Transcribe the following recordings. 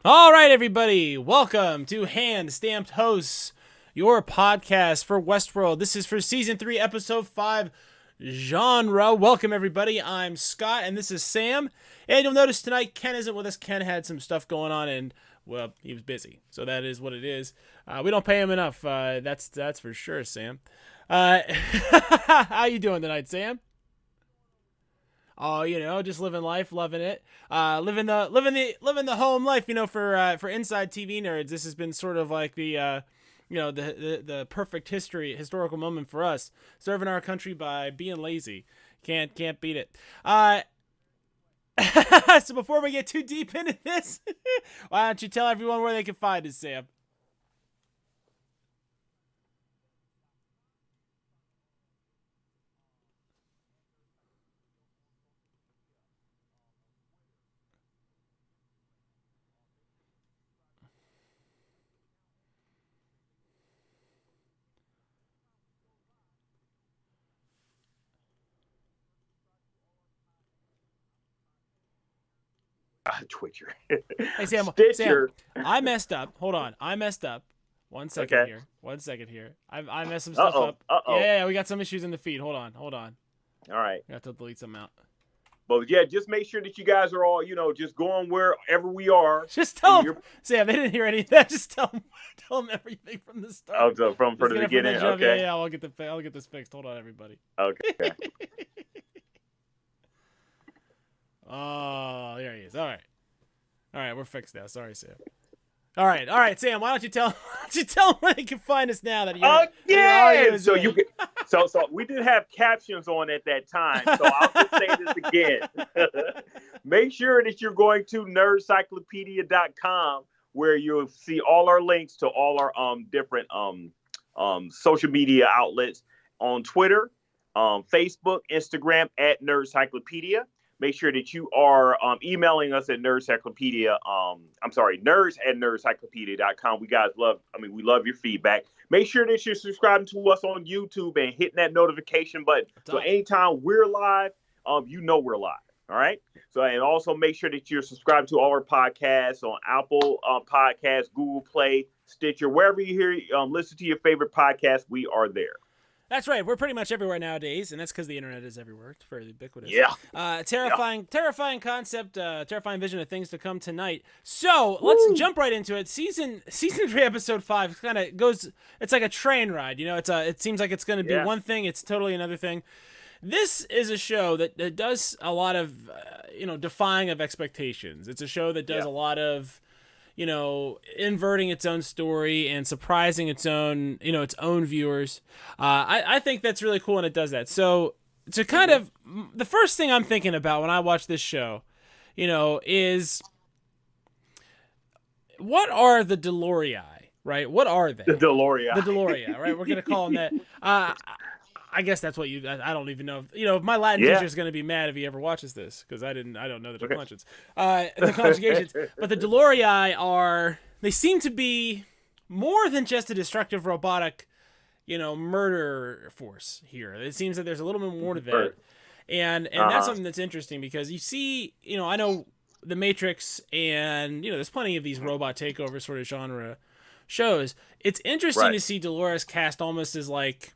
All right, everybody, welcome to Hand Stamped Hosts, your podcast for Westworld. This is for Season 3, Episode 5, Genre. Welcome, everybody. I'm Scott, and this is Sam. And you'll notice tonight Ken isn't with us. Ken had some stuff going on, and, well, he was busy. So that is what it is. We don't pay him enough. That's for sure, Sam. How you doing tonight, Sam? Oh, just living life, loving it. Living the home life, for inside TV nerds. This has been sort of like the perfect historical moment for us, serving our country by being lazy. Can't beat it. So before we get too deep into this, why don't you tell everyone where they can find us, Sam? Twitcher. Hey, Sam. Stitcher. Sam, I messed up. Hold on. I messed up. One second Okay. here. 1 second here. I messed some stuff up. Yeah, we got some issues in the feed. Hold on. All right. I have to delete some out. But yeah, just make sure that you guys are all, just going wherever we are. Just tell them, Sam, they didn't hear any of that. Just tell them everything from the start. Oh, so from the beginning. Okay. Yeah, I'll get this fixed. Hold on, everybody. Okay. Oh, there he is. All right, we're fixed now. Sorry, Sam. All right, Sam. Why don't you tell them where they can find us now that yeah. So you can, so we did have captions on at that time. So I'll just say this again. Make sure that you're going to nerdcyclopedia.com where you'll see all our links to all our different social media outlets on Twitter, Facebook, Instagram at Nerdcyclopedia. Make sure that you are emailing us at nerdcyclopedia. Nerds at nerdcyclopedia.com. We love your feedback. Make sure that you're subscribing to us on YouTube and hitting that notification button. So anytime we're live, we're live. All right. So, and also make sure that you're subscribed to all our podcasts on Apple Podcasts, Google Play, Stitcher, wherever you hear, listen to your favorite podcast. We are there. That's right. We're pretty much everywhere nowadays, and that's because the internet is everywhere. It's fairly ubiquitous. Yeah. Terrifying concept, terrifying vision of things to come tonight. So let's jump right into it. Season 3, episode 5 kind of goes. It's like a train ride. It seems like it's going to be one thing. It's totally another thing. This is a show that does a lot of, defying of expectations. It's a show that does a lot of, inverting its own story and surprising its own viewers. I think that's really cool when it does that. So to kind of, the first thing I'm thinking about when I watch this show, is what are the Delorii, right? What are they? The Delorii. The Delorii, right? We're going to call them that. I guess that's what I don't even know. If my Latin teacher is going to be mad if he ever watches this because I don't know the declensions, the conjugations. But the Delorii they seem to be more than just a destructive robotic, murder force here. It seems that there's a little bit more to that. And that's something that's interesting because you see, I know the Matrix and, there's plenty of these robot takeover sort of genre shows. It's interesting to see Dolores cast almost as like,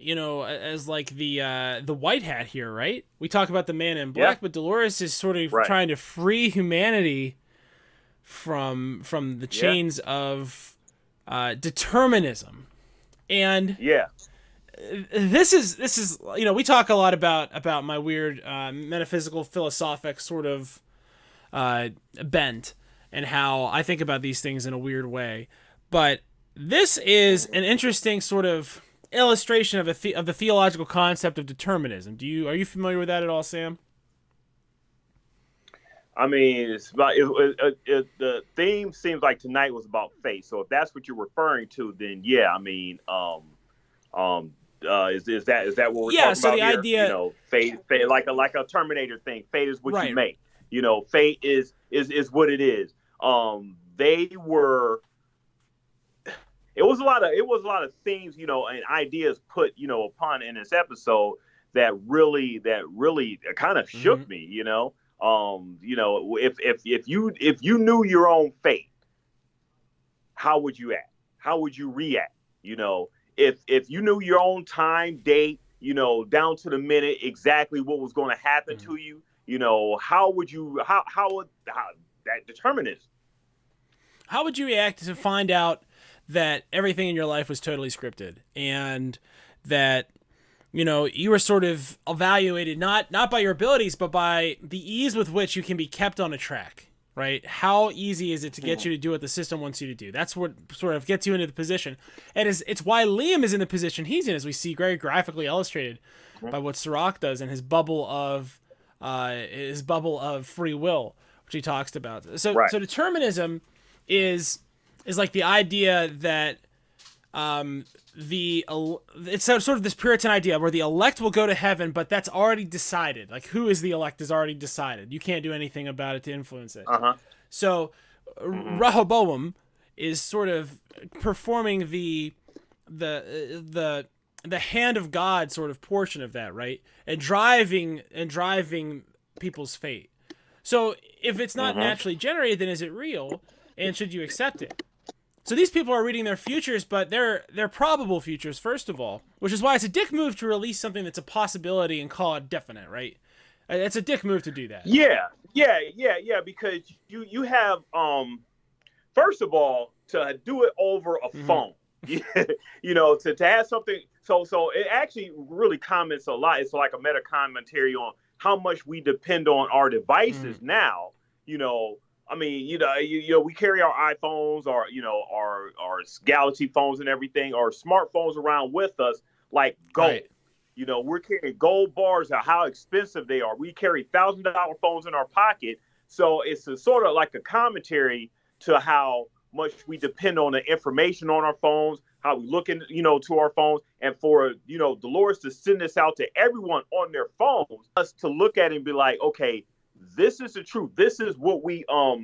as like the white hat here, right? We talk about the Man in Black, but Dolores is sort of trying to free humanity from the chains of determinism. And this is we talk a lot about my weird metaphysical philosophic sort of bent and how I think about these things in a weird way. But this is an interesting sort of illustration of the theological concept of determinism. Are you familiar with that at all, Sam? I mean, it's about the theme seems like tonight was about fate. So if that's what you're referring to, then yeah, I mean, is that what we're talking so about the here? idea, fate, like a Terminator thing. Fate is what you make. Fate is what it is. They were. It was a lot of themes, and ideas put, upon in this episode that really kind of shook me, You know, if you knew your own fate, how would you act? How would you react? You know, if you knew your own time, date, you know, down to the minute, exactly what was going to happen to you, you know, how would you how that determinism? How would you react to find out that everything in your life was totally scripted and that you know you were sort of evaluated not by your abilities but by the ease with which you can be kept on a track, right? How easy is it to get you to do what the system wants you to do? That's what sort of gets you into the position, and it's why Liam is in the position he's in, as we see very graphically illustrated by what Serac does in his bubble of free will, which he talks about. So Right. so determinism is like the idea that it's sort of this Puritan idea where the elect will go to heaven, but that's already decided. Like, who is the elect is already decided. You can't do anything about it to influence it. So Rehoboam is sort of performing the hand of God sort of portion of that, right? And driving people's fate. So if it's not naturally generated, then is it real? And should you accept it? So these people are reading their futures, but they're probable futures, first of all, which is why it's a dick move to release something that's a possibility and call it definite, right? It's a dick move to do that. Yeah, because you have first of all to do it over a phone. You know, to have something so it actually really comments a lot. It's like a meta commentary on how much we depend on our devices now. You know, I mean, you know, we carry our iPhones or, you know, our Galaxy phones and everything, or smartphones around with us like gold. Right. You know, we're carrying gold bars, how expensive they are. We carry $1,000 phones in our pocket. So it's a sort of like a commentary to how much we depend on the information on our phones, how we look in, you know, to our phones, and for, you know, Dolores to send this out to everyone on their phones, us to look at it and be like, okay, this is the truth. This is what we look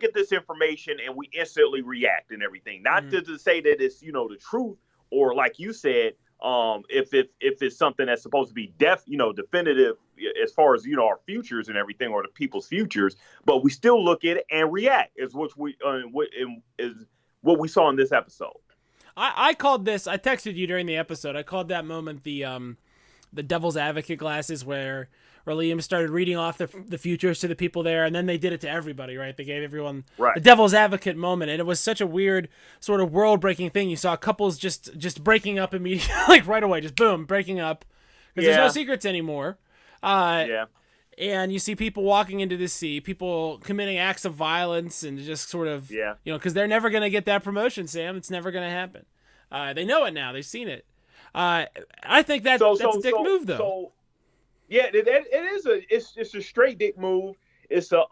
at this information and we instantly react and everything. Not to say that it's, you know, the truth, or like you said, if it's something that's supposed to be definitive as far as, you know, our futures and everything, or the people's futures, but we still look at it and react, is what we saw in this episode. I called this. I texted you during the episode. I called that moment the devil's advocate glasses, where Liam started reading off the futures to the people there, and then they did it to everybody, right? They gave everyone the devil's advocate moment, and it was such a weird sort of world-breaking thing. You saw couples just breaking up immediately, like right away, just boom, breaking up, because there's no secrets anymore. And you see people walking into the sea, people committing acts of violence, and just sort of, you know, because they're never going to get that promotion, Sam. It's never going to happen. They know it now. They've seen it. I think that's a dick move, though. So, yeah, it's a straight dick move. It's a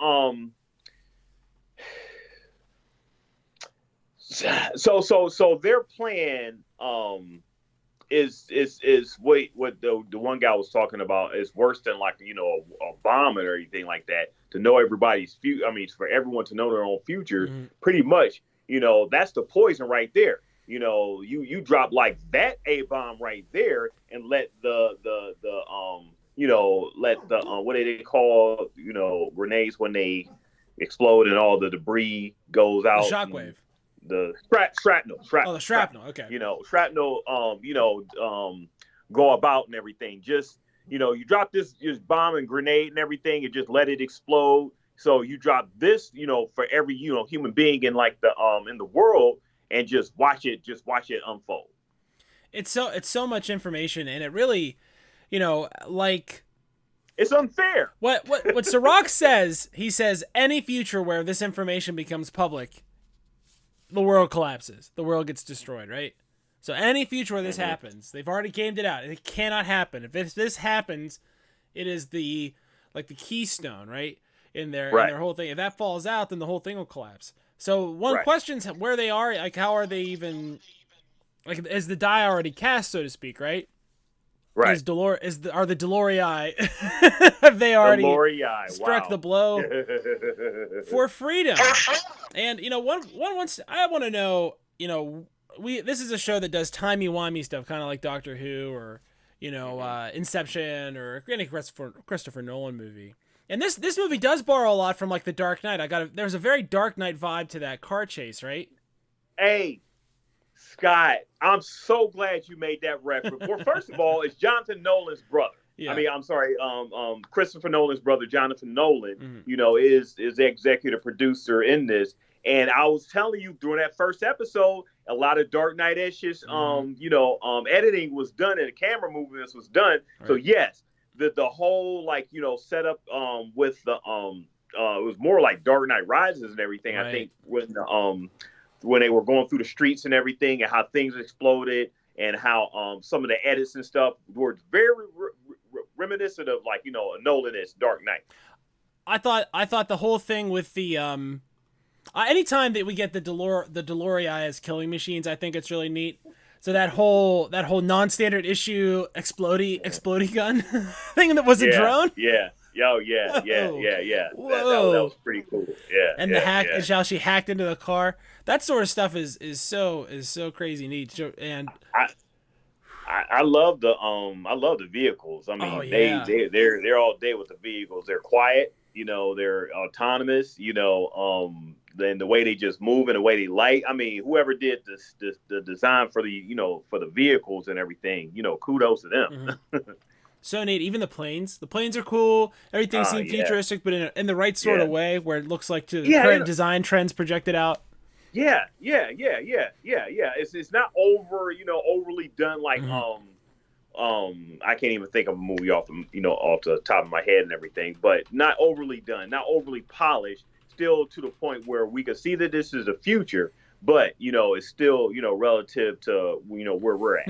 so their plan is what the one guy was talking about is worse than, like, you know, a bomb or anything like that. To know everybody's future, I mean, for everyone to know their own future, pretty much, you know, that's the poison right there. You know, you drop like that A-bomb right there and let the what do they call, you know, grenades when they explode and all the debris goes out. The shockwave. The shrapnel. Oh, the shrapnel. Okay. You know, shrapnel. Go about and everything. Just, you know, you drop this bomb and grenade and everything, and just let it explode. So you drop this, you know, for every, you know, human being in like the in the world, and just watch it unfold. It's so much information, and it really, you know, like, it's unfair. What Serac says, he says any future where this information becomes public, the world collapses. The world gets destroyed, right? So any future where this happens, they've already gamed it out. It cannot happen. If this happens, it is the keystone, right? In their whole thing. If that falls out, then the whole thing will collapse. So one questions where they are, like, how are they even, like, is the die already cast, so to speak, right? Right. Are the Delorii have they already struck the blow for freedom? And, you know, I want to know, you know, this is a show that does timey-wimey stuff, kind of like Doctor Who, or, Inception or any Christopher Nolan movie. And this movie does borrow a lot from like The Dark Knight. There's a very Dark Knight vibe to that car chase, right? Hey, Scott, I'm so glad you made that reference. Well, first of all, it's Jonathan Nolan's brother. Yeah. I mean, I'm sorry, Christopher Nolan's brother, Jonathan Nolan, is the executive producer in this. And I was telling you during that first episode, a lot of Dark Knight-ish, editing was done and the camera movements was done. Right. So yes, the whole setup with the it was more like Dark Knight Rises and everything. Right. I think when they were going through the streets and everything and how things exploded and how some of the edits and stuff were very reminiscent of a Nolan-ish Dark Knight. I thought the whole thing with the anytime that we get the Delorii as killing machines, I think it's really neat. So that whole non-standard issue explodey gun thing that was a drone. Yeah. Oh yeah. That was pretty cool. Yeah. And and how she hacked into the car. That sort of stuff is so crazy neat. And I love the vehicles. I mean, they're all day with the vehicles. They're quiet. They're autonomous. Then the way they just move and the way they light. I mean, whoever did the design for the vehicles and everything, kudos to them. Mm-hmm. So neat. Even the planes. The planes are cool. Everything seems futuristic, but in the right sort of way, where it looks like current design trends projected out. Yeah. It's not overly done like I can't even think of a movie off the top of my head and everything, but not overly done, not overly polished. Still to the point where we can see that this is the future, but it's still relative to where we're at.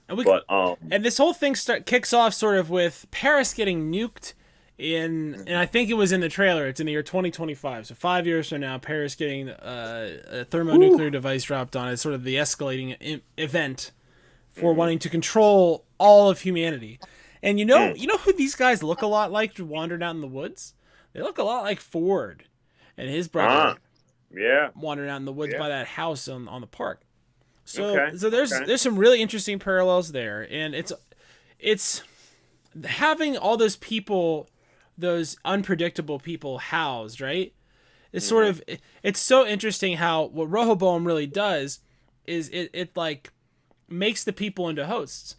And this whole thing kicks off sort of with Paris getting nuked and I think it was in the trailer. It's in the year 2025, so 5 years from now, Paris getting a thermonuclear device dropped on it, sort of the escalating event for wanting to control all of humanity. And you know who these guys look a lot like wandering out in the woods? They look a lot like Ford and his brother. Wandering out in the woods by that house on the park. So there's some really interesting parallels there, and it's having all those people, those unpredictable people housed, right? It's sort of it's so interesting how what Rehoboam really does is it like makes the people into hosts.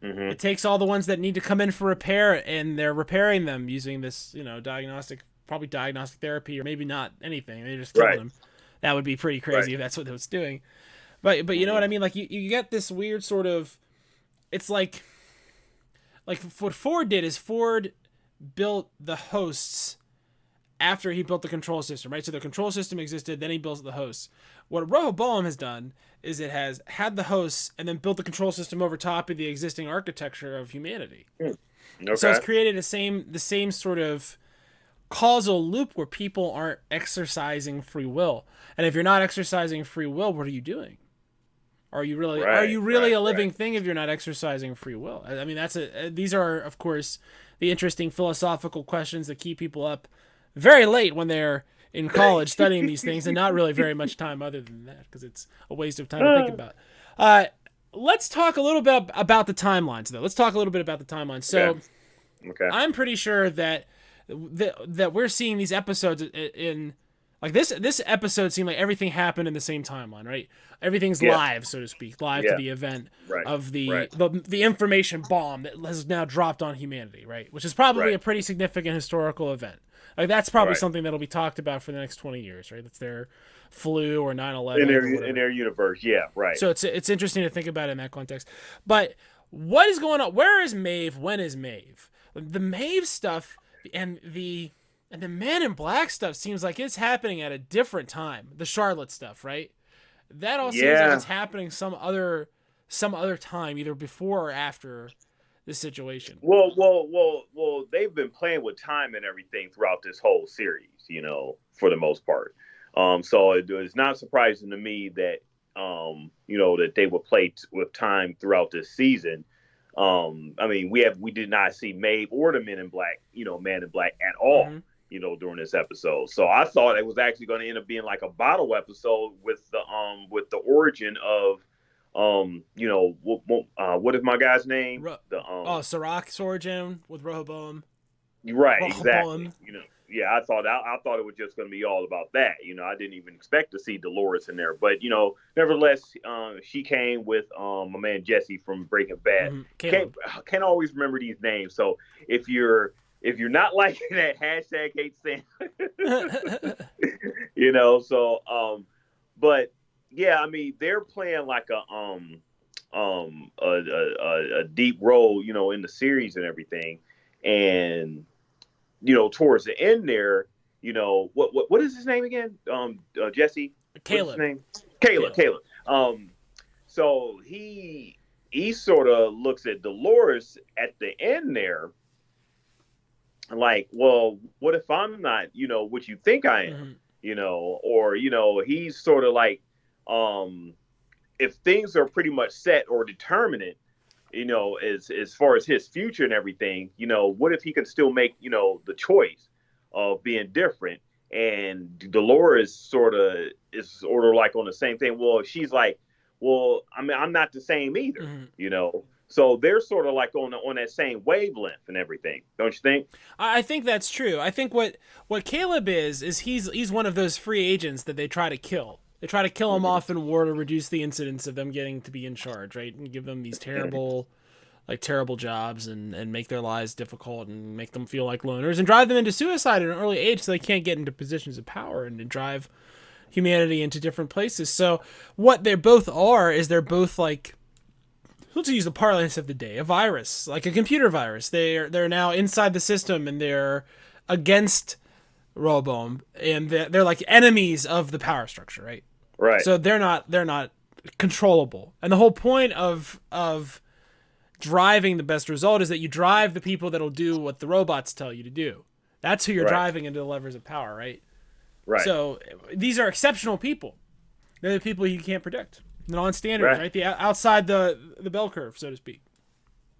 It takes all the ones that need to come in for repair, and they're repairing them using this, diagnostic therapy, or maybe not anything. They just kill them. That would be pretty crazy if that's what it was doing. But you know what I mean? Like you get this weird sort of, it's like what Ford did is Ford built the hosts after he built the control system, right? So the control system existed, then he built the hosts. What Rehoboam has done is it has had the hosts and then built the control system over top of the existing architecture of humanity. So it's created the same sort of causal loop where people aren't exercising free will. And if you're not exercising free will, what are you doing? Are you really a living thing if you're not exercising free will? I mean, these are, of course, the interesting philosophical questions that keep people up very late when they're in college studying these things, and not really very much time other than that, because it's a waste of time to think about. Let's talk a little bit about the timelines, though. So I'm pretty sure that we're seeing these episodes in like this episode seemed like everything happened in the same timeline, right? Everything's live, so to speak, to the event of the information bomb that has now dropped on humanity, right? Which is probably a pretty significant historical event. Like that's probably something that'll be talked about for the next 20 years, right? That's their flu or 9/11 in their universe, So it's interesting to think about it in that context. But what is going on? Where is Maeve? When is Maeve? The Maeve stuff and the Man in Black stuff seems like it's happening at a different time. The Charlotte stuff, right? That all seems like it's happening some other time, either before or after this situation. Well, they've been playing with time and everything throughout this whole series, for the most part. So it's not surprising to me that, that they would play with time throughout this season. I mean, we did not see Maeve or the Man in Black at all, during this episode. So I thought it was actually going to end up being like a bottle episode with the origin of what is my guy's name? Serac Sorjan with Rehoboam. Right, exactly. Yeah, I thought it was just going to be all about that. I didn't even expect to see Dolores in there, but nevertheless, she came with my man Jesse from Breaking Bad. Can't always remember these names, so if you're not liking that, hashtag hate Sam. But yeah, I mean they're playing like a deep role, in the series and everything, and towards the end there, what is his name again? Jesse. Caleb. What's his name? Caleb. So he sort of looks at Dolores at the end there, like, well, what if I'm not, what you think I am, or he's sort of like, if things are pretty much set or determinate, as far as his future and everything, what if he can still make, the choice of being different? And Dolores sort of like on the same thing. Well, she's like, well, I mean, I'm not the same either, So they're sort of like on that same wavelength and everything, don't you think? I think that's true. I think what Caleb is he's one of those free agents that they try to kill. They try to kill him off in war to reduce the incidence of them getting to be in charge, right? And give them these terrible jobs and make their lives difficult and make them feel like loners and drive them into suicide at an early age so they can't get into positions of power and drive humanity into different places. So what they both are is they're both like, let's use the parlance of the day, a virus, like a computer virus. They're now inside the system and they're against Rehoboam and they're like enemies of the power structure, right? Right. So they're not controllable. And the whole point of driving the best result is that you drive the people that'll do what the robots tell you to do. That's who you're driving into the levers of power, right? Right. So these are exceptional people. They're the people you can't predict. The non-standards, right? The outside the bell curve, so to speak.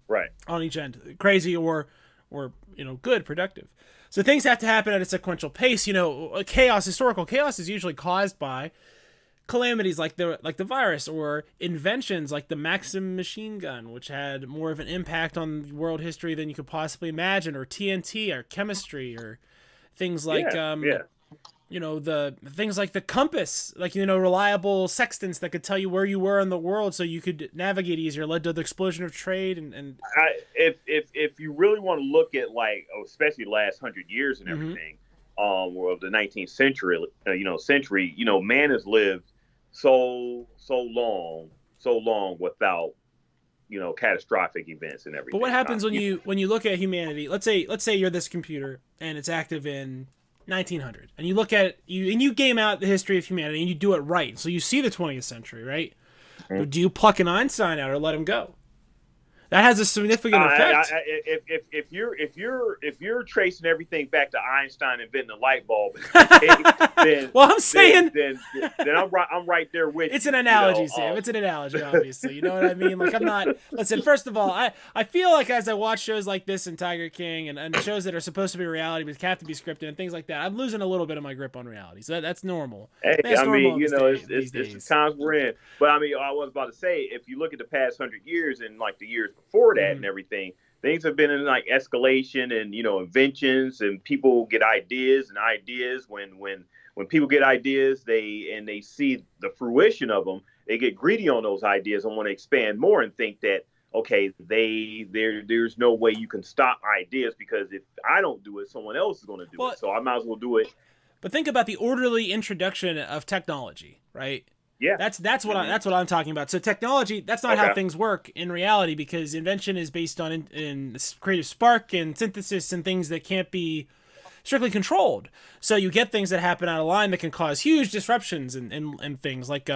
Right. On each end, crazy or good, productive. So things have to happen at a sequential pace. Historical chaos is usually caused by calamities like the virus or inventions like the Maxim machine gun, which had more of an impact on world history than you could possibly imagine, or TNT or chemistry or things like the things like the compass, like reliable sextants that could tell you where you were in the world so you could navigate easier, led to the explosion of trade and if you really want to look at like especially the last 100 years and everything, of the 19th century, man has lived so long without catastrophic events and everything. But what happens when you look at humanity? Let's say you're this computer and it's active in 1900, and you look at you game out the history of humanity and you do it right. So you see the 20th century, right? Mm-hmm. But do you pluck an Einstein out or let him go? That has a significant effect. If you're tracing everything back to Einstein inventing the light bulb, then well, I'm saying then I'm right there with you. It's an analogy, Sam. It's an analogy, obviously. You know what I mean? Like I'm not. Listen, first of all, I feel like as I watch shows like this and Tiger King and shows that are supposed to be reality but have to be scripted and things like that, I'm losing a little bit of my grip on reality. So that's normal. Hey, that's normal it's the times we're in. But I mean, I was about to say, if you look at the past 100 years and like the years before that and everything, things have been in like escalation and inventions, and people get ideas when people get ideas, they see the fruition of them, they get greedy on those ideas and want to expand more and think that okay, there's no way you can stop ideas because if I don't do it, someone else is going to do it, so I might as well do it. But think about the orderly introduction of technology, right? Yeah, that's what I'm talking about. So technology, that's not how things work in reality, because invention is based on in creative spark and synthesis and things that can't be strictly controlled. So you get things that happen out of line that can cause huge disruptions and things like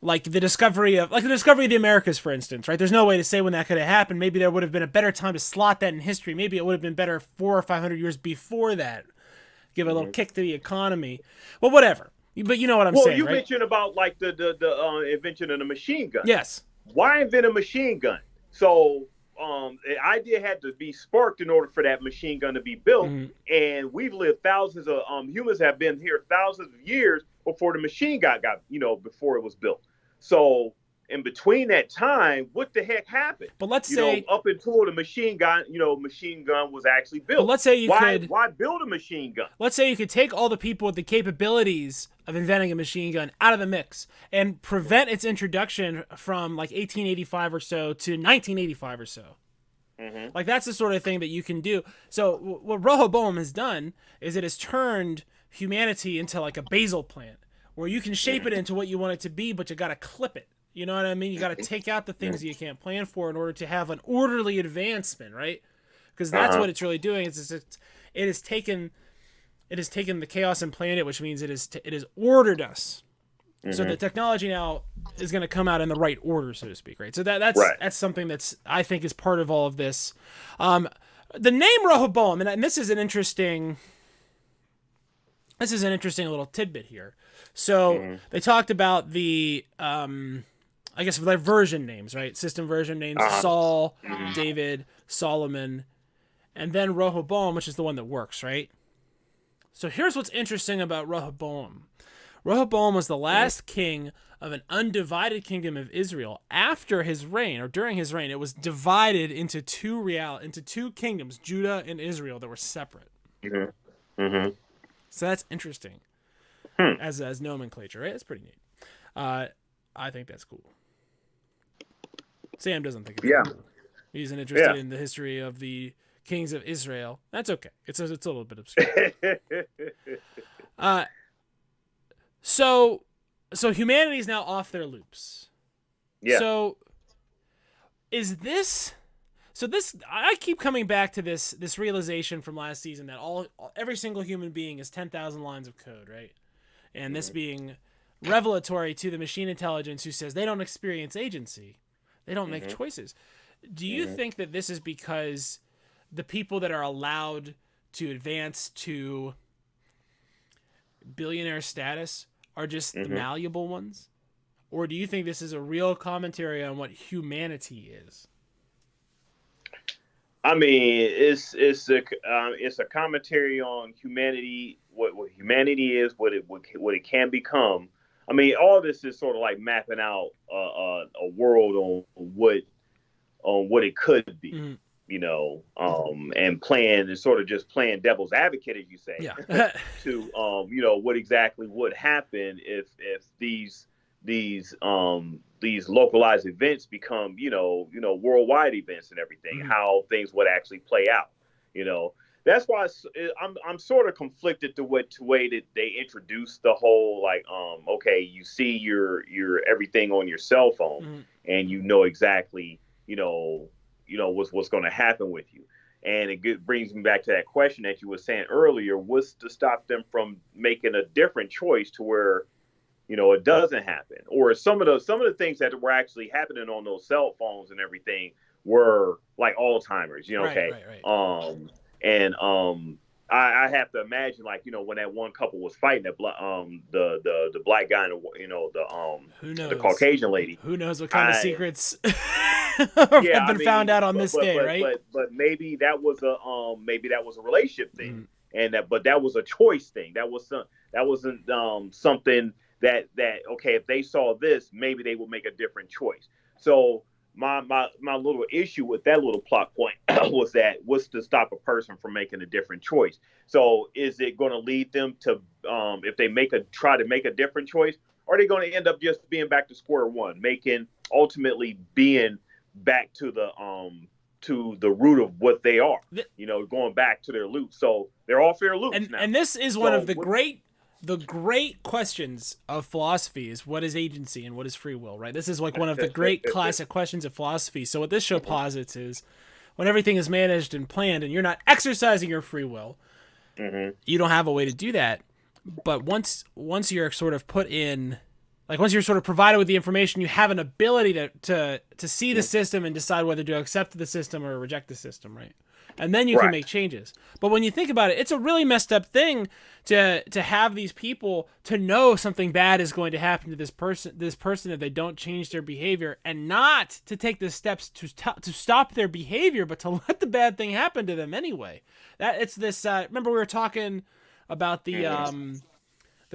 like the discovery of the Americas, for instance, right? There's no way to say when that could have happened. Maybe there would have been a better time to slot that in history. Maybe it would have been better 400 or 500 years before that. Give a little kick to the economy. Well, whatever. But you know what I'm saying, Well, you right? mentioned about like the invention of the machine gun. Yes. Why invent a machine gun? So the idea had to be sparked in order for that machine gun to be built. And we've lived thousands of humans have been here thousands of years before the machine gun got before it was built. So in between that time, what the heck happened? But let's say up until the machine gun was actually built. But let's say why build a machine gun? Let's say you could take all the people with the capabilities of inventing a machine gun out of the mix and prevent its introduction from like 1885 or so to 1985 or so. Mm-hmm. Like that's the sort of thing that you can do. So what Rehoboam has done is it has turned humanity into like a basil plant where you can shape it into what you want it to be, but you got to clip it. You know what I mean? You got to take out the things that you can't plan for in order to have an orderly advancement, right? Because that's what it's really doing. It has taken the chaos and planned it, which means it has ordered us. Mm-hmm. So the technology now is going to come out in the right order, so to speak, right? So that's something that's I think is part of all of this. The name Rehoboam, and this is an interesting little tidbit here. So they talked about the I guess their version names, right? System version names: Saul, David, Solomon, and then Rehoboam, which is the one that works, right? So here's what's interesting about Rehoboam. Rehoboam was the last king of an undivided kingdom of Israel. After his reign, or during his reign, it was divided into two kingdoms, Judah and Israel, that were separate. Mm-hmm. Mm-hmm. So that's interesting as nomenclature, right? That's pretty neat. I think that's cool. Sam doesn't think it's cool. He isn't interested in the history of the kings of Israel. That's okay. It's a little bit obscure. So humanity is now off their loops. Yeah. So I keep coming back to this realization from last season that every single human being is 10,000 lines of code, right? And this being revelatory to the machine intelligence who says they don't experience agency. They don't make choices. Do you think that this is because the people that are allowed to advance to billionaire status are just the malleable ones? Or do you think this is a real commentary on what humanity is? I mean, it's a commentary on humanity, what humanity is, what it can become. I mean, all this is sort of like mapping out a world on what it could be, and playing devil's advocate, as you say, to what exactly would happen if these localized events become worldwide events and everything, how things would actually play out. That's why I'm sort of conflicted to what way that they introduced the whole okay, you see your everything on your cell phone and exactly what's going to happen with you. And it brings me back to that question that you were saying earlier: what's to stop them from making a different choice to where it doesn't happen? Or some of the things that were actually happening on those cell phones and everything were like Alzheimer's, right. And I have to imagine, when that one couple was fighting, that the black guy and the Caucasian lady. Who knows what kind of secrets have been found out on this day, right? But maybe that was a relationship thing, and that was a choice thing. That wasn't something that okay, if they saw this, maybe they would make a different choice. So my little issue with that little plot point was that what's to stop a person from making a different choice? So is it going to lead them to if they try to make a different choice, or are they going to end up just being back to square one, ultimately being back to the root of what they are, going back to their loops? So they're off their loops now. And this is one of the great questions of philosophy is what is agency and what is free will, right? This is like one of the great classic questions of philosophy. So what this show posits is when everything is managed and planned and you're not exercising your free will, you don't have a way to do that. But once you're sort of put in, once you're sort of provided with the information, you have an ability to see the system and decide whether to accept the system or reject the system, right? And then you can make changes. But when you think about it, it's a really messed up thing to have these people to know something bad is going to happen to this person if they don't change their behavior, and not to take the steps to stop their behavior, but to let the bad thing happen to them anyway. That it's this. Remember we were talking about the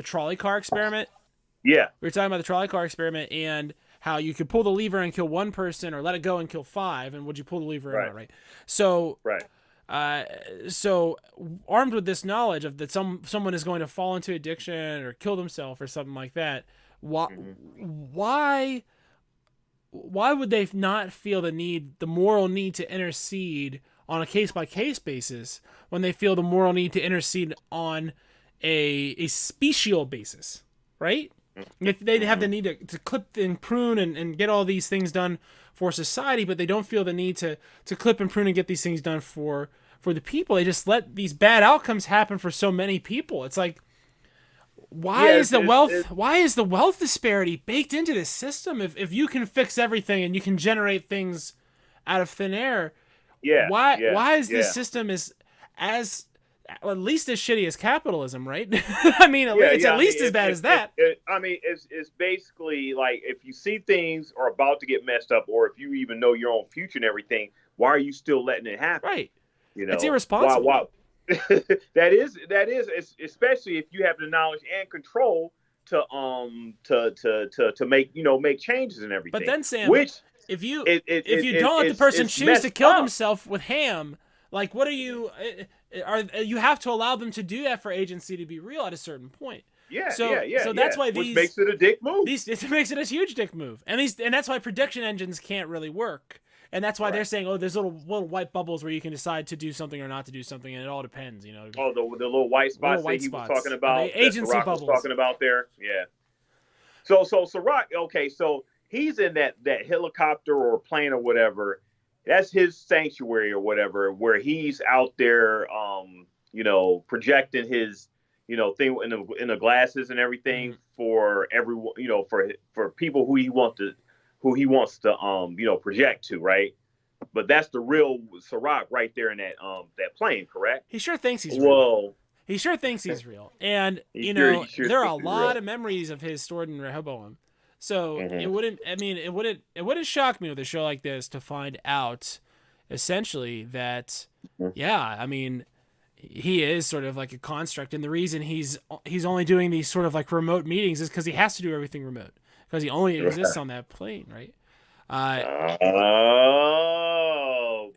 trolley car experiment. Yeah, we were talking about the trolley car experiment and how you could pull the lever and kill one person or let it go and kill 5, and would you pull the lever or not, right? So, so armed with this knowledge of that someone is going to fall into addiction or kill themselves or something like that, why would they not feel the moral need to intercede on a case-by-case basis when they feel the moral need to intercede on a special basis, right? If they have the need to clip and prune and get all these things done for society, but they don't feel the need to clip and prune and get these things done for the people, they just let these bad outcomes happen for so many people. It's like, why is the wealth disparity baked into this system? If you can fix everything and you can generate things out of thin air, why is this system as at least as shitty as capitalism, right? I mean, it's at least as bad as that. It's basically like, if you see things are about to get messed up, or if you even know your own future and everything, why are you still letting it happen? Right. You know, it's irresponsible. Why? that is, especially if you have the knowledge and control to make changes and everything. But then, Sam, if you don't let the person choose to kill themselves with ham, like, what are you? You have to allow them to do that for agency to be real at a certain point. So that's why which makes it a dick move. It makes it a huge dick move, and that's why prediction engines can't really work, and that's why they're saying, oh, there's little white bubbles where you can decide to do something or not to do something, and it all depends, you know. Oh, the little white spots that he was talking about, the agency Serac bubbles was talking about there. Yeah. So Serac, okay, so he's in that helicopter or plane or whatever. That's his sanctuary or whatever, where he's out there, projecting his, thing in the glasses and everything for everyone, for people who he wants to, project to, right? But that's the real Serac right there in that plane, correct? He sure thinks he's real. He sure thinks he's real, and there are a lot of memories of his stored in Rehoboam. So it wouldn't shock me with a show like this to find out, essentially, that he is sort of like a construct, and the reason he's only doing these sort of like remote meetings is because he has to do everything remote, because he only exists on that plane, right? Oh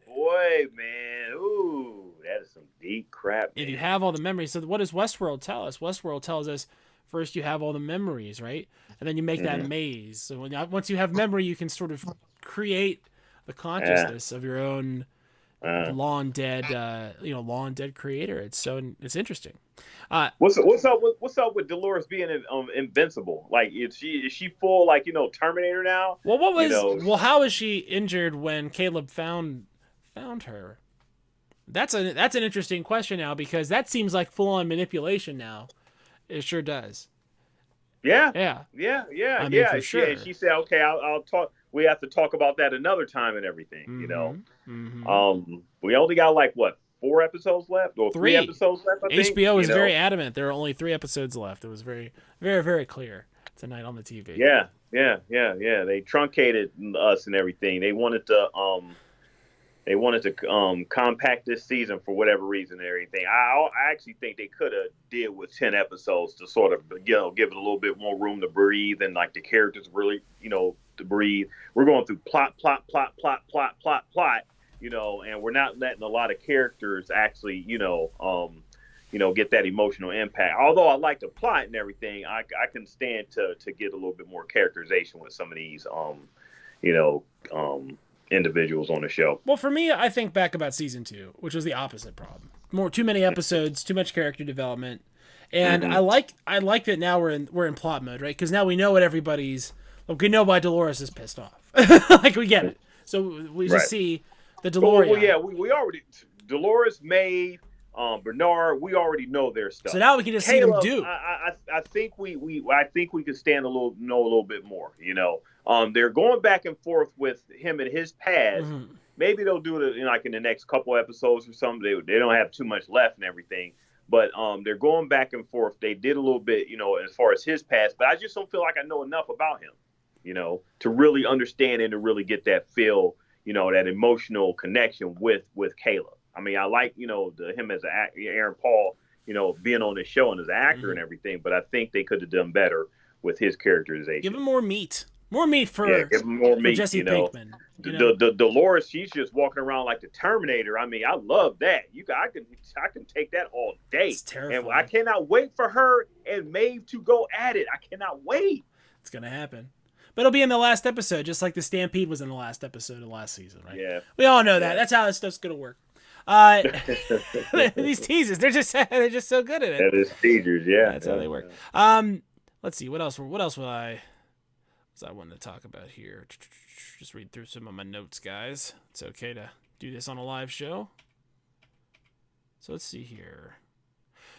boy, man! Ooh, that is some deep crap. If you have all the memories, so what does Westworld tell us? Westworld tells us first you have all the memories, right? And then you make that maze. So once you have memory, you can sort of create the consciousness of your own long dead creator. It's interesting. What's up with Dolores being invincible? Like, is she full Terminator now? Well, how was she injured when Caleb found her? That's an interesting question now, because that seems like full on manipulation now. It sure does. Yeah. I mean, for sure. Yeah, she said, "Okay, I'll talk. We have to talk about that another time and everything." We only got 4 episodes left, or 3 episodes left. I think HBO was very adamant. There are only 3 episodes left. It was very, very, very clear tonight on the TV. Yeah. They truncated us and everything. They wanted to compact this season for whatever reason and everything. I actually think they could have did with 10 episodes to sort of, give it a little bit more room to breathe, and the characters really, to breathe. We're going through plot, and we're not letting a lot of characters actually, get that emotional impact. Although I like the plot and everything, I can stand to get a little bit more characterization with some of these, individuals on the show. Well, for me, I think back about season 2, which was the opposite problem. Too many episodes, too much character development, and I like that now we're in plot mode, right? Because now we know what we know why Dolores is pissed off. We get it. So we just see the Delorii. Well, yeah, we already Dolores, Maeve, Bernard. We already know their stuff. So now we can just see them do. I think we could stand know a little bit more. They're going back and forth with him and his past. Maybe they'll do it in the next couple episodes or something. They don't have too much left and everything, but they're going back and forth. They did a little bit, as far as his past, but I just don't feel like I know enough about him, to really understand and to really get that feel, that emotional connection with Caleb. I mean, I like, him as Aaron Paul, being on the show and as an actor and everything, but I think they could have done better with his characterization. Give him more meat. More meat for give him more meat. Jesse Pinkman. The Dolores, she's just walking around like the Terminator. I mean, I love that. I can take that all day. It's terrifying. And I cannot wait for her and Maeve to go at it. I cannot wait. It's gonna happen. But it'll be in the last episode, just like the Stampede was in the last episode of last season, right? Yeah. We all know that. That's how this stuff's gonna work. These teasers, they're just so good at it. That is teasers, yeah. That's how they work. Let's see, what else was I wanted to talk about here? Just read through some of my notes, guys. It's okay to do this on a live show. So let's see here.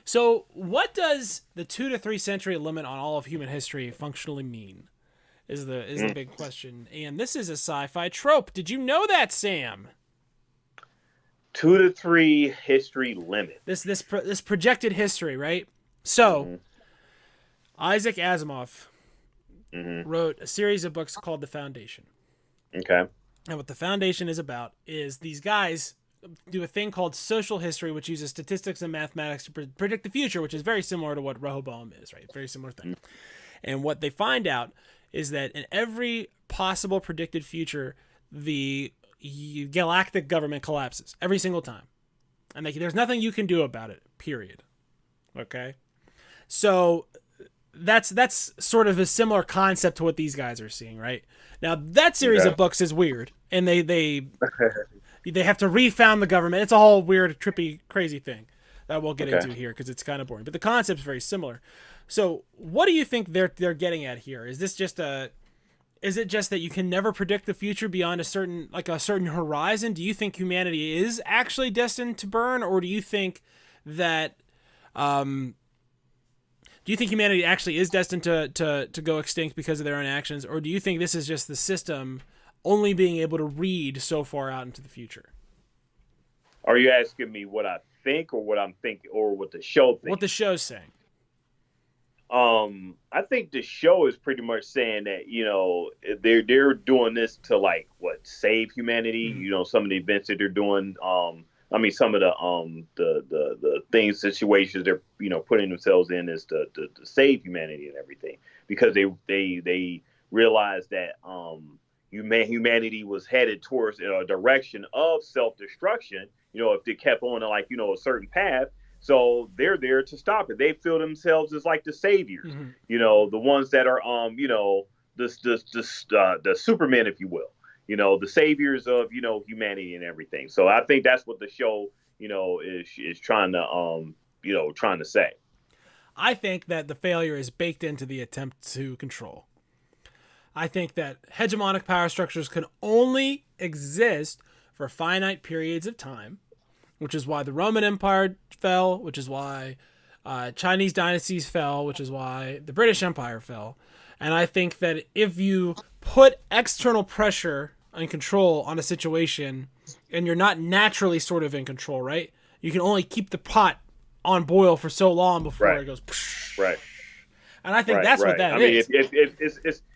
So what does the 2 to 3 century limit on all of human history functionally mean? Is the big question. And this is a sci-fi trope. Did you know that, Sam? 2 to 3 history limit. This projected history, right? So Isaac Asimov wrote a series of books called The Foundation. Okay. And what The Foundation is about is these guys do a thing called social history, which uses statistics and mathematics to predict the future, which is very similar to what Rehoboam is, right? Very similar thing. And what they find out is that in every possible predicted future, the galactic government collapses every single time. And there's nothing you can do about it, period. Okay? So that's sort of a similar concept to what these guys are seeing, right? Now, that series of books is weird, and they have to refound the government. It's a whole weird, trippy, crazy thing that we'll get into here because it's kind of boring. But the concept's very similar. So, what do you think they're getting at here? Is it just that you can never predict the future beyond a certain horizon? Do you think humanity is actually destined to burn, or do you think that humanity actually is destined to go extinct because of their own actions, or do you think this is just the system only being able to read so far out into the future? Are you asking me what I think, or what I'm thinking, or what the show thinks? What the show's saying. I think the show is pretty much saying that, they're doing this to save humanity. Mm-hmm. Some of the events that they're doing. Some of the things, situations they're putting themselves in is to save humanity and everything, because they realized that humanity was headed towards a direction of self-destruction. If they kept on a certain path. So they're there to stop it. They feel themselves as like the saviors, the ones that are, the Supermen, if you will, the saviors of, humanity and everything. So I think that's what the show, is trying to say. I think that the failure is baked into the attempt to control. I think that hegemonic power structures can only exist for finite periods of time, which is why the Roman Empire fell, which is why Chinese dynasties fell, which is why the British Empire fell. And I think that if you put external pressure and control on a situation, and you're not naturally sort of in control, right? You can only keep the pot on boil for so long before it goes. Right. And I think that's what that is.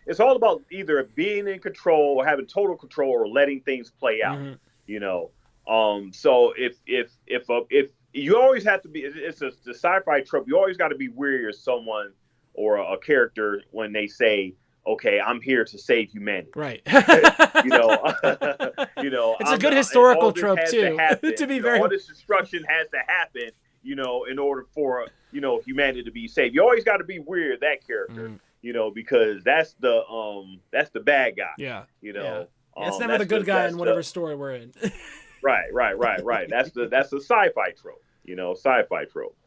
It's all about either being in control or having total control or letting things play out. So if you always have to be, it's a sci-fi trope. You always got to be wary of someone or a character when they say, "Okay, I'm here to save humanity." Right. It's a good historical trope too. To be very, all this destruction has to happen, in order for humanity to be saved. You always got to be wary of that character, because that's the bad guy. Yeah. It's never the good guy in whatever story we're in. Right. That's the sci-fi trope, sci-fi trope,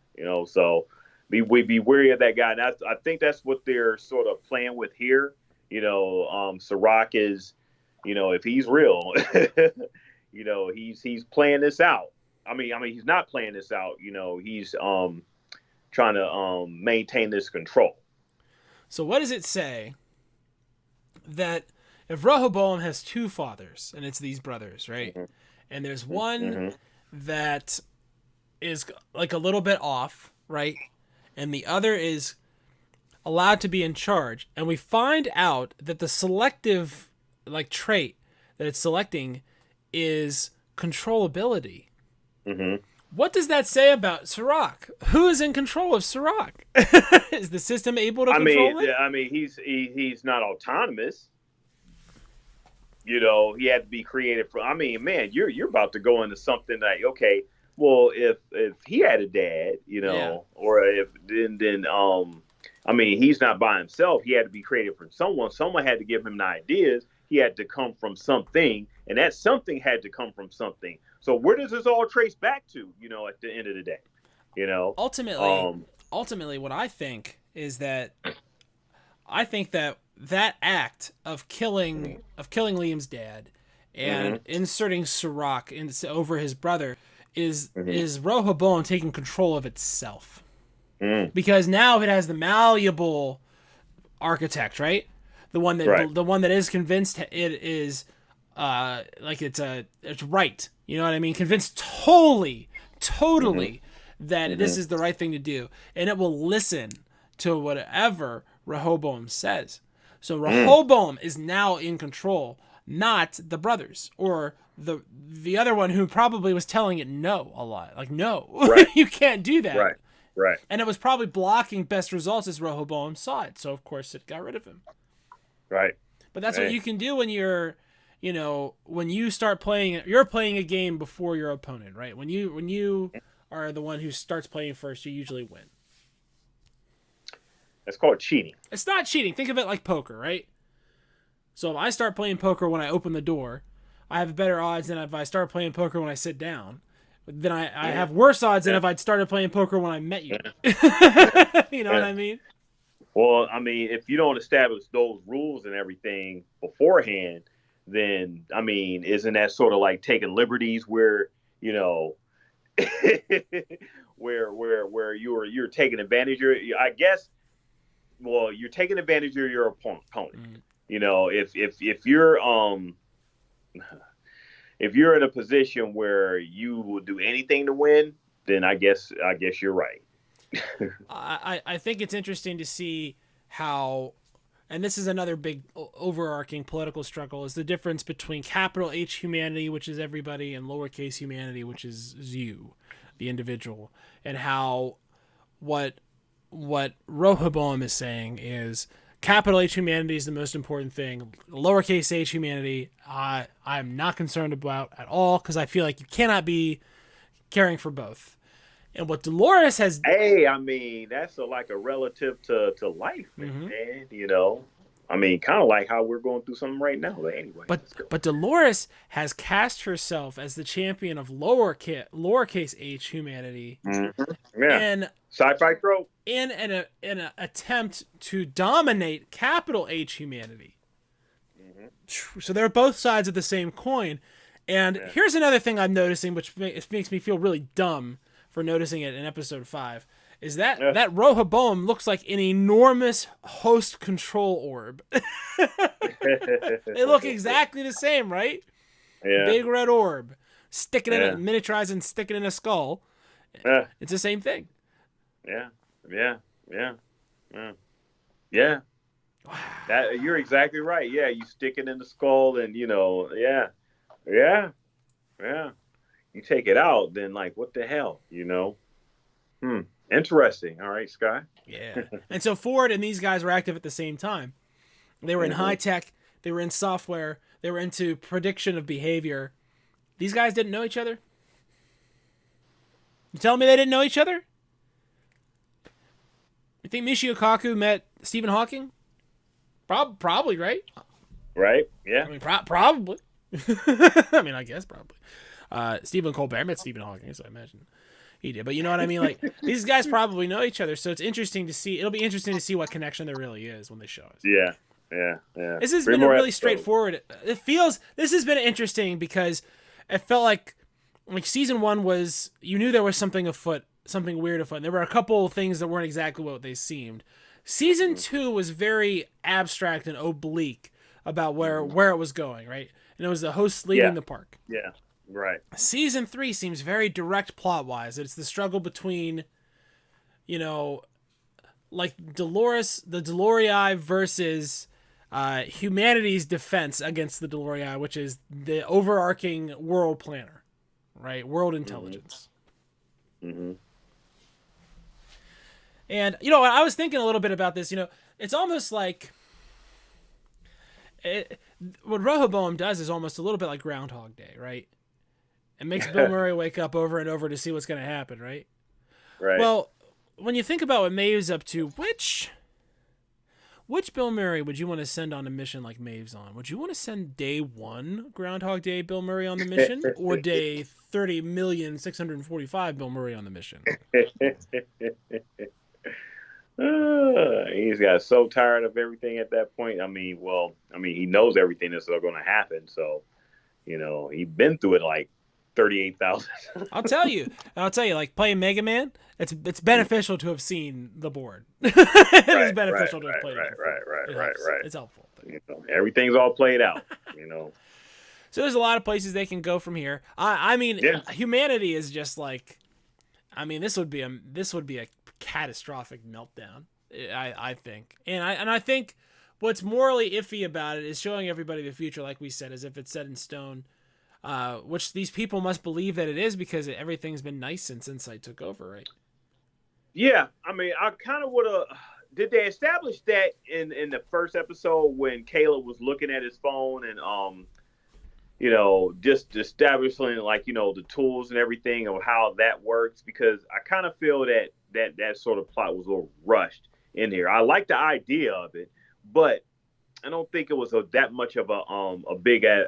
so be wary of that guy. And I think that's what they're sort of playing with here. Serac is, if he's real, he's playing this out. I mean, he's not playing this out, he's trying to maintain this control. So what does it say that if Rehoboam has two fathers, and it's these brothers, right? Mm-hmm. And there's one that is like a little bit off, right? And the other is allowed to be in charge. And we find out that the selective trait that it's selecting is controllability. Mm-hmm. What does that say about Serac? Who is in control of Serac? Is the system able to control it? He's not autonomous. he had to be created from. I mean, man, you're about to go into something like, okay, well, if he had a dad, or if then I mean, he's not by himself. He had to be created from someone. Someone had to give him the ideas. He had to come from something, and that something had to come from something. So where does this all trace back to? At the end of the day, ultimately, what I think is that that act of killing Liam's dad and inserting Serac over his brother is Rehoboam taking control of itself. Because now it has the malleable architect, right? The one that is convinced it is it's right. You know what I mean? Convinced totally that this is the right thing to do, and it will listen to whatever Rehoboam says. So Rehoboam is now in control, not the brothers or the other one who probably was telling it no a lot. Like, no, you can't do that. Right. And it was probably blocking best results as Rehoboam saw it. So, of course, it got rid of him. Right. But that's what you can do when you're, when you start playing, you're playing a game before your opponent, right? When you are the one who starts playing first, you usually win. That's called cheating. It's not cheating. Think of it like poker, right? So if I start playing poker when I open the door, I have better odds than if I start playing poker when I sit down. Then I have worse odds than if I'd started playing poker when I met you. You know what I mean? Well, I mean, if you don't establish those rules and everything beforehand, then, I mean, isn't that sort of like taking liberties where, where you're taking advantage of, I guess, well, you're taking advantage of your opponent. If you're if you're in a position where you will do anything to win, then I guess you're right. I think it's interesting to see how, and this is another big overarching political struggle, is the difference between capital H humanity, which is everybody, and lowercase humanity, which is you, the individual, and how what Rehoboam is saying is capital H humanity is the most important thing. Lowercase h humanity, I'm not concerned about at all, because I feel like you cannot be caring for both. And what Dolores has... Hey, I mean, that's like a relative to life, man. I mean, kind of like how we're going through something right now. But anyway. But Dolores has cast herself as the champion of lowercase h humanity. Yeah. And sci-fi trope. In an attempt to dominate capital H humanity. So they're both sides of the same coin. And here's another thing I'm noticing, which makes me feel really dumb for noticing it in episode 5, is that Rehoboam looks like an enormous host control orb. They look exactly the same, right? Yeah. Big red orb. Miniaturized and stick it in a skull. It's the same thing. Yeah. That, you're exactly right. Yeah, you stick it in the skull, and yeah. You take it out, then like, what the hell, Interesting. All right, Sky. Yeah. And so Ford and these guys were active at the same time. They were in high tech. They were in software. They were into prediction of behavior. These guys didn't know each other? You telling me they didn't know each other? You think Michio Kaku met Stephen Hawking? Probably, right? Right, yeah. I mean, probably. I mean, I guess probably. Stephen Colbert met Stephen Hawking, so I imagine he did. But you know what I mean? Like, these guys probably know each other, so it's interesting to see. It'll be interesting to see what connection there really is when they show us. Yeah. This has been a really straightforward. This has been interesting because it felt like season 1 was, you knew there was something afoot, something weird afoot. And there were a couple of things that weren't exactly what they seemed. Season 2 was very abstract and oblique about where it was going, right? And it was the host leaving the park. Yeah, right. Season 3 seems very direct plot-wise. It's the struggle between, like Dolores, the Delorii versus humanity's defense against the Delorii, which is the overarching world planner, right? World intelligence. And, I was thinking a little bit about this, it's almost like what Rehoboam does is almost a little bit like Groundhog Day, right? It makes Bill Murray wake up over and over to see what's going to happen, right? Right. Well, when you think about what Maeve's up to, which Bill Murray would you want to send on a mission like Maeve's on? Would you want to send day 1 Groundhog Day Bill Murray on the mission, or day 30,645 Bill Murray on the mission? He's got so tired of everything at that point. I mean, he knows everything that's going to happen. So, he's been through it like 38,000. I'll tell you, like playing Mega Man, it's beneficial to have seen the board. It is beneficial to have played it. Right. It's helpful. Everything's all played out. So there's a lot of places they can go from here. I mean, humanity is just like, I mean, this would be a catastrophic meltdown. I think, and I think what's morally iffy about it is showing everybody the future, like we said, as if it's set in stone. Which these people must believe that it is, because everything's been nice since Insight took over, right? Yeah, I mean, I kind of would have. Did they establish that in the first episode when Caleb was looking at his phone and just establishing like the tools and everything of how that works? Because I kind of feel that sort of plot was a little rushed in here. I like the idea of it, but I don't think it was that much of a bigger.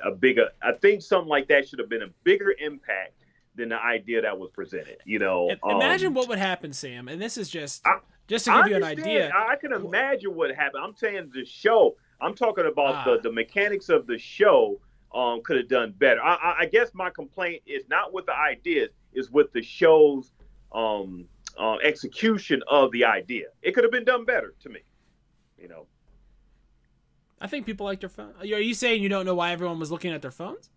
I think something like that should have been a bigger impact than the idea that was presented. Imagine what would happen, Sam. And this is just to give you an idea. I can imagine what happened. I'm saying the show. I'm talking about the mechanics of the show. Could have done better. I guess my complaint is not with the ideas, is with the show's execution of the idea. It could have been done better to me. I think people like their phone. Are you saying you don't know why everyone was looking at their phones?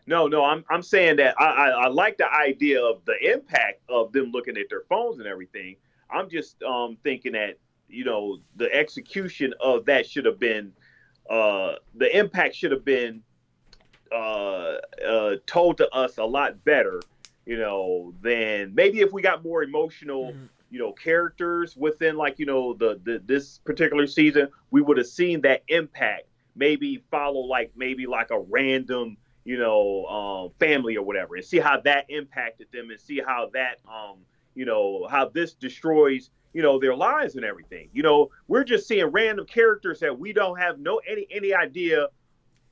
No. I'm saying that I like the idea of the impact of them looking at their phones and everything. I'm just thinking that the execution of that should have been the impact should have been told to us a lot better. Than maybe if we got more emotional. Mm-hmm. Characters within this particular season, we would have seen that impact maybe follow like a random, family or whatever, and see how that impacted them, and see how that, how this destroys, their lives and everything. We're just seeing random characters that we don't have any idea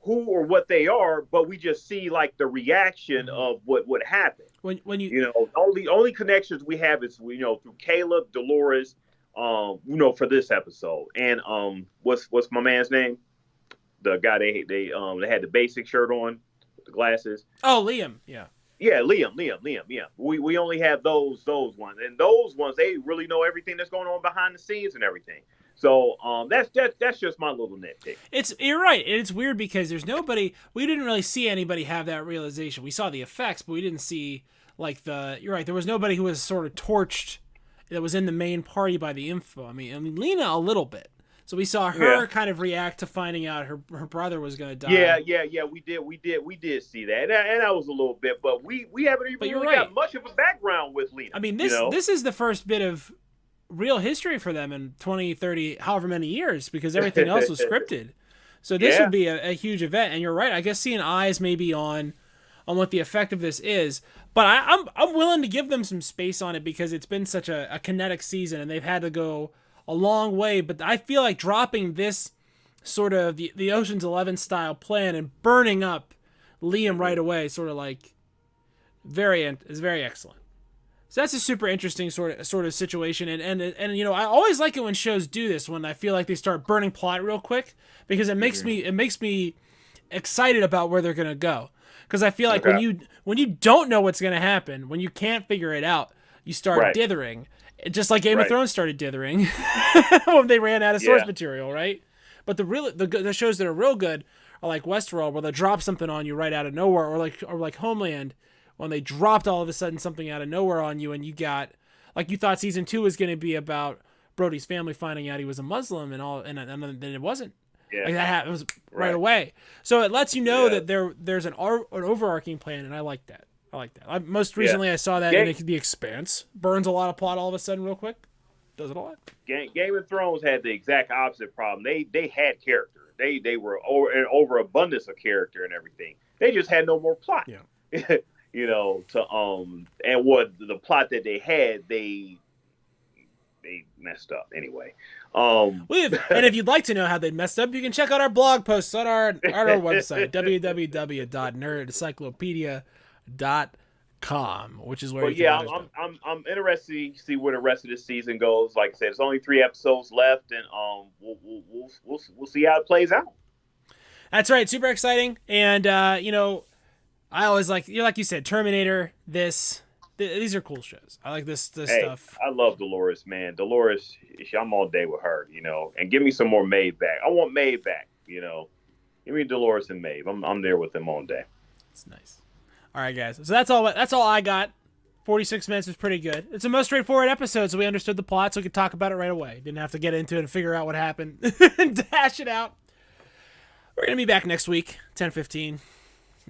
who or what they are, but we just see like the reaction of what would happen. When you only connections we have is through Caleb, Dolores, for this episode, and what's my man's name? The guy they had the basic shirt on with the glasses. Oh, Liam, yeah. Yeah, Liam, yeah. We only have those ones, and those ones they really know everything that's going on behind the scenes and everything. So that's just my little nitpick. You're right. It's weird because there's nobody. We didn't really see anybody have that realization. We saw the effects, but we didn't see you're right. There was nobody who was sort of torched that was in the main party by the info. I mean Lena a little bit. So we saw her kind of react to finding out her brother was going to die. Yeah. We did see that, and that was a little bit, but we haven't even really got much of a background with Lena. I mean this is the first bit of real history for them in 20, 30, however many years, because everything else was scripted. So this would be a huge event. And you're right. I guess seeing eyes maybe on what the effect of this is, but I'm willing to give them some space on it because it's been such a kinetic season and they've had to go a long way. But I feel like dropping this sort of the Ocean's 11 style plan and burning up Liam right away, sort of like is very excellent. So that's a super interesting sort of situation, and I always like it when shows do this, when I feel like they start burning plot real quick, because it makes me excited about where they're gonna go. Because I feel like when you don't know what's gonna happen, when you can't figure it out, you start dithering, just like Game of Thrones started dithering when they ran out of source material, right? But the shows that are real good are like Westworld, where they drop something on you right out of nowhere, or like Homeland, when they dropped all of a sudden something out of nowhere on you, and you got, like, you thought season 2 was going to be about Brody's family finding out he was a Muslim and all, and then it wasn't. Yeah. Like that happened, it was right away. So it lets you know that there's an overarching plan, and I like that. Most recently, I saw that in The Expanse. Burns a lot of plot all of a sudden real quick. Does it a lot. Game of Thrones had the exact opposite problem. They had character. they were over an overabundance of character and everything. They just had no more plot. Yeah. And what the plot that they had, they messed up anyway. And if you'd like to know how they messed up, you can check out our blog posts on our website, www.nerdencyclopedia.com, which is where. I'm interested to see where the rest of the season goes. Like I said, it's only 3 episodes left, and we'll see how it plays out. That's right, super exciting, and I always like you said, Terminator. These are cool shows. I like this stuff. I love Dolores, man. Dolores, I'm all day with her, and give me some more Maeve back. I want Maeve back, Give me Dolores and Maeve. I'm there with them all day. That's nice. All right, guys. So that's all I got. 46 minutes was pretty good. It's a most straightforward episode, so we understood the plot, so we could talk about it right away. Didn't have to get into it and figure out what happened and dash it out. We're going to be back next week, 10:15.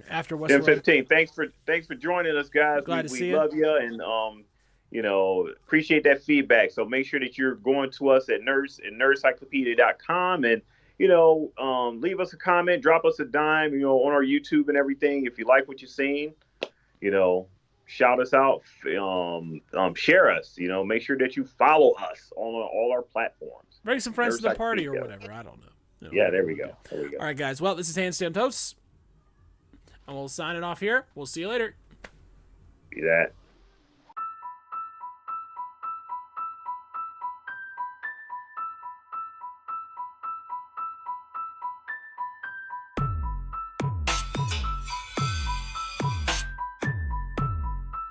After Westworld. 10:15. Thanks for joining us, guys. Glad to see you. We love you, and appreciate that feedback. So make sure that you're going to us at nerdcyclopedia.com and leave us a comment, drop us a dime, on our YouTube and everything. If you like what you've seen, shout us out, share us. Make sure that you follow us on all our platforms. Bring some friends to the party or whatever. I don't know. Yeah, there we go. All right, guys. Well, this is Hand Stamped Hosts. And we'll sign it off here. We'll see you later. See that.